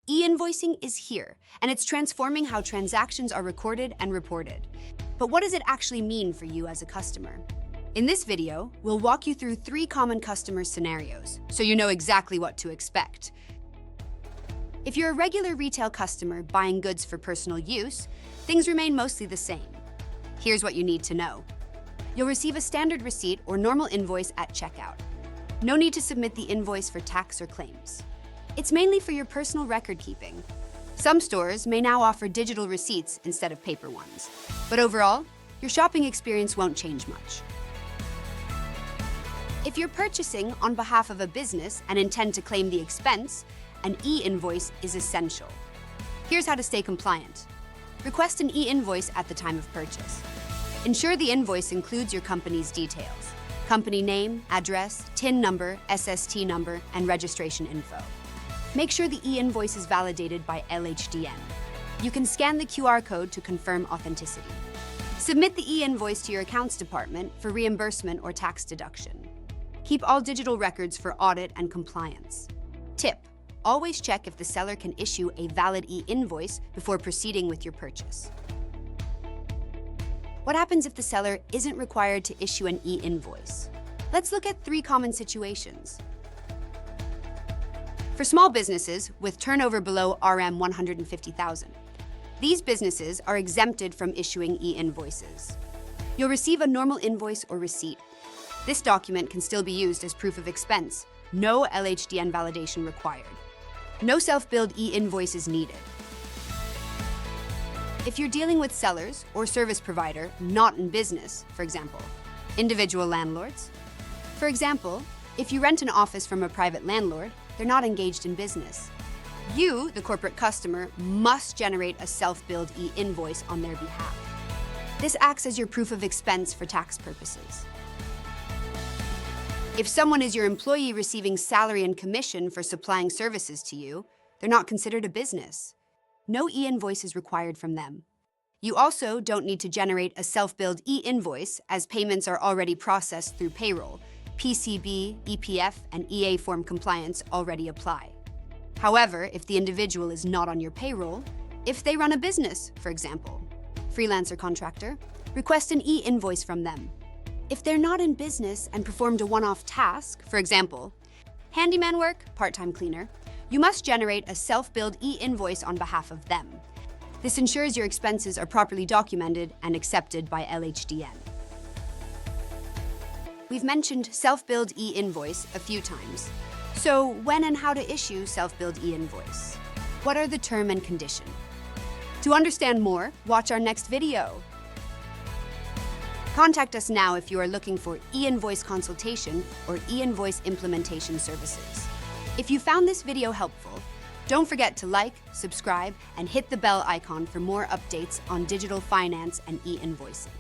E-invoicing is here, and it's transforming how transactions are recorded and reported. But what does it actually mean for you as a customer? In this video, we'll walk you through 3 common customer scenarios, so you know exactly what to expect. If you're a regular retail customer buying goods for personal use, things remain mostly the same. Here's what you need to know. You'll receive a standard receipt or normal invoice at checkout. No need to submit the invoice for tax or claims. It's mainly for your personal record keeping. Some stores may now offer digital receipts instead of paper ones. But overall, your shopping experience won't change much. If you're purchasing on behalf of a business and intend to claim the expense, an e-invoice is essential. Here's how to stay compliant. Request an e-invoice at the time of purchase. Ensure the invoice includes your company's details: company name, address, TIN number, SST number, and registration info. Make sure the e-invoice is validated by LHDN. You can scan the QR code to confirm authenticity. Submit the e-invoice to your accounts department for reimbursement or tax deduction. Keep all digital records for audit and compliance. Tip: always check if the seller can issue a valid e-invoice before proceeding with your purchase. What happens if the seller isn't required to issue an e-invoice? Let's look at 3 common situations. For small businesses with turnover below RM 150,000, these businesses are exempted from issuing e-invoices. You'll receive a normal invoice or receipt. This document can still be used as proof of expense. No LHDN validation required. No self-billed e-invoice is needed. If you're dealing with sellers or service provider not in business, for example, individual landlords. For example, if you rent an office from a private landlord, they're not engaged in business. You, the corporate customer, must generate a self-billed e-invoice on their behalf. This acts as your proof of expense for tax purposes. If someone is your employee receiving salary and commission for supplying services to you, they're not considered a business. No e-invoice is required from them. You also don't need to generate a self-billed e-invoice as payments are already processed through payroll. PCB, EPF, and EA form compliance already apply. However, if the individual is not on your payroll, if they run a business, for example, freelancer contractor, request an e-invoice from them. If they're not in business and performed a one-off task, for example, handyman work, part-time cleaner, you must generate a self-billed e-invoice on behalf of them. This ensures your expenses are properly documented and accepted by LHDN. We've mentioned self-billed e-invoice a few times. So when and how to issue self-billed e-invoice? What are the term and condition? To understand more, watch our next video. Contact us now if you are looking for e-invoice consultation or e-invoice implementation services. If you found this video helpful, don't forget to like, subscribe, and hit the bell icon for more updates on digital finance and e-invoicing.